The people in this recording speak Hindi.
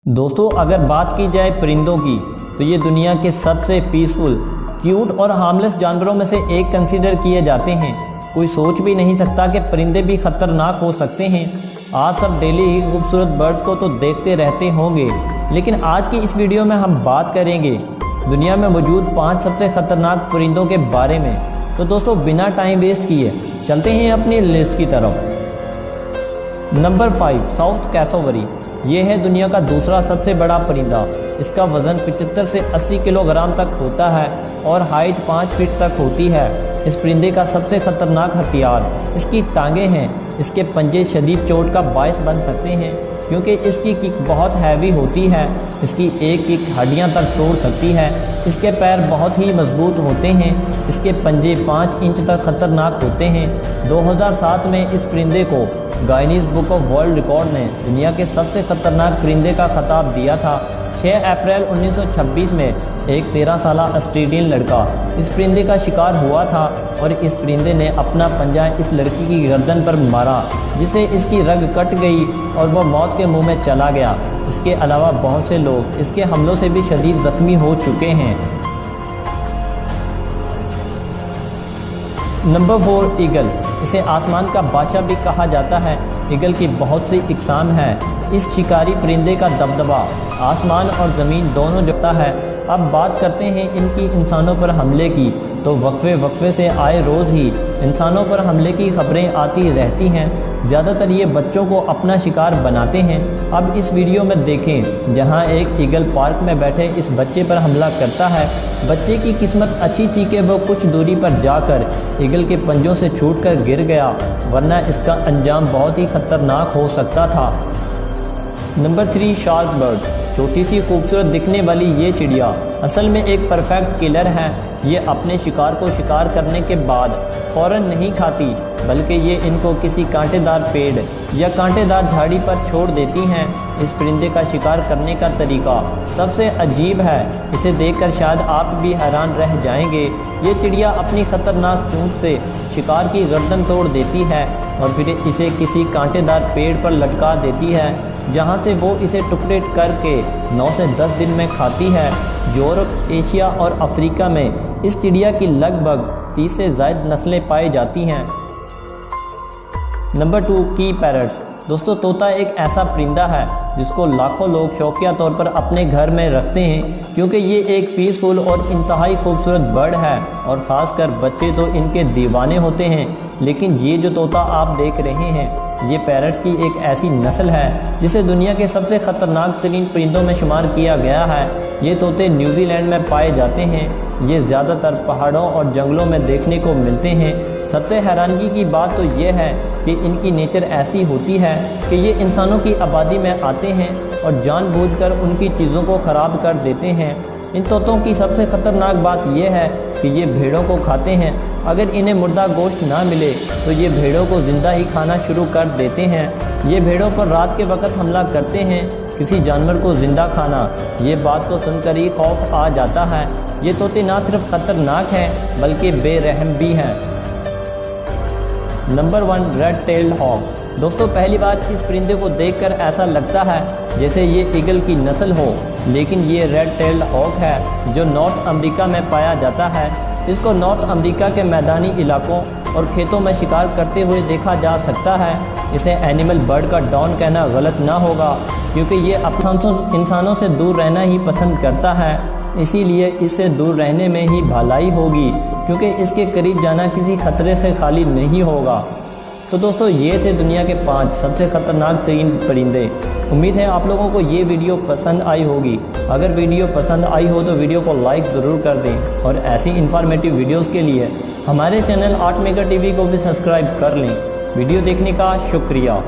दोस्तों, अगर बात की जाए परिंदों की तो ये दुनिया के सबसे पीसफुल, क्यूट और हार्मलेस जानवरों में से एक कंसीडर किए जाते हैं। कोई सोच भी नहीं सकता कि परिंदे भी खतरनाक हो सकते हैं। आप सब डेली ही खूबसूरत बर्ड्स को तो देखते रहते होंगे, लेकिन आज की इस वीडियो में हम बात करेंगे दुनिया में मौजूद 5 सबसे खतरनाक परिंदों के बारे में। तो दोस्तों, बिना टाइम वेस्ट किए चलते हैं अपनी लिस्ट की तरफ। Number 5, south cassowary. ये है दुनिया का दूसरा सबसे बड़ा परिंदा। इसका वज़न 75 से 80 किलोग्राम तक होता है और हाइट 5 फीट तक होती है। इस परिंदे का सबसे खतरनाक हथियार इसकी टांगें हैं। इसके पंजे शदीद चोट का बायस बन सकते हैं क्योंकि इसकी किक बहुत हैवी होती है। इसकी एक किक हड्डियां तक तोड़ सकती है। इसके पैर बहुत ही मजबूत होते हैं। इसके पंजे 5 इंच तक खतरनाक होते हैं। 2007 में इस परिंदे को Guinness book of world record ने दुनिया के सबसे खतरनाक परिंदे का खिताब दिया था। 6 अप्रैल 1926 में एक 13 साल ऑस्ट्रेलियन लड़का इस परिंदे का शिकार हुआ था और इस परिंदे ने अपना पंजा इस लड़की की गर्दन पर मारा, जिससे इसकी रग कट गई और वह मौत के मुंह में चला गया। इसके अलावा बहुत से लोग इसके हमलों से भी शदीद ज़ख्मी हो चुके हैं। Number 4, eagle. इसे आसमान का बादशाह भी कहा जाता है। ईगल की बहुत सी इकसाम हैं। इस शिकारी परिंदे का दबदबा आसमान और ज़मीन दोनों जगता है। अब बात करते हैं इनकी इंसानों पर हमले की, तो वक्फे से आए रोज़ ही इंसानों पर हमले की खबरें आती रहती हैं। ज़्यादातर ये बच्चों को अपना शिकार बनाते हैं। अब इस वीडियो में देखें जहां एक ईगल पार्क में बैठे इस बच्चे पर हमला करता है। बच्चे की किस्मत अच्छी थी कि वो कुछ दूरी पर जाकर ईगल के पंजों से छूटकर गिर गया, वरना इसका अंजाम बहुत ही खतरनाक हो सकता था। Number 3, shark bird. छोटी सी खूबसूरत दिखने वाली ये चिड़िया असल में एक परफेक्ट किलर है। ये अपने शिकार को शिकार करने के बाद फ़ौरन नहीं खाती, बल्कि ये इनको किसी कांटेदार पेड़ या कांटेदार झाड़ी पर छोड़ देती हैं। इस परिंदे का शिकार करने का तरीका सबसे अजीब है। इसे देखकर शायद आप भी हैरान रह जाएंगे। ये चिड़िया अपनी ख़तरनाक चोंच से शिकार की गर्दन तोड़ देती है और फिर इसे किसी कांटेदार पेड़ पर लटका देती है, जहां से वो इसे टुकड़े करके 9 से 10 दिन में खाती है। यूरोप, एशिया और अफ्रीका में इस चिड़िया की लगभग 30 से ज़ायद नस्लें पाई जाती हैं। नंबर 2, की पैरट्स। दोस्तों, तोता एक ऐसा परिंदा है जिसको लाखों लोग शौकिया तौर पर अपने घर में रखते हैं क्योंकि ये एक पीसफुल और इंतहाई खूबसूरत बर्ड है और ख़ासकर बच्चे तो इनके दीवाने होते हैं। लेकिन ये जो तोता आप देख रहे हैं, ये पैरट्स की एक ऐसी नस्ल है जिसे दुनिया के सबसे ख़तरनाक तरीन परिंदों में शुमार किया गया है। ये तोते न्यूजीलैंड में पाए जाते हैं। ये ज़्यादातर पहाड़ों और जंगलों में देखने को मिलते हैं। सबसे हैरानगी की बात तो ये है कि इनकी नेचर ऐसी होती है कि ये इंसानों की आबादी में आते हैं और जानबूझकर उनकी चीज़ों को ख़राब कर देते हैं। इन तोतों की सबसे ख़तरनाक बात यह है कि ये भेड़ों को खाते हैं। अगर इन्हें मुर्दा गोश्त ना मिले तो ये भेड़ों को ज़िंदा ही खाना शुरू कर देते हैं। ये भेड़ों पर रात के वक्त हमला करते हैं। किसी जानवर को ज़िंदा खाना, ये बात तो सुनकर ही खौफ आ जाता है। ये तोते ना सिर्फ ख़तरनाक हैं बल्कि बेरहम भी हैं। Number 1, red tailed hawk. दोस्तों, पहली बार इस परिंदे को देखकर ऐसा लगता है जैसे ये ईगल की नस्ल हो, लेकिन ये रेड टेल्ड हॉक है जो नॉर्थ अमेरिका में पाया जाता है। इसको नॉर्थ अमेरिका के मैदानी इलाकों और खेतों में शिकार करते हुए देखा जा सकता है। इसे एनिमल बर्ड का डॉन कहना गलत ना होगा क्योंकि ये इंसानों से दूर रहना ही पसंद करता है। इसीलिए इससे दूर रहने में ही भलाई होगी क्योंकि इसके करीब जाना किसी खतरे से खाली नहीं होगा। तो दोस्तों, ये थे दुनिया के 5 सबसे ख़तरनाक तरीन परिंदे। उम्मीद है आप लोगों को ये वीडियो पसंद आई होगी। अगर वीडियो पसंद आई हो तो वीडियो को लाइक ज़रूर कर दें और ऐसी इन्फॉर्मेटिव वीडियोस के लिए हमारे चैनल आर्ट मेकर टीवी को भी सब्सक्राइब कर लें। वीडियो देखने का शुक्रिया।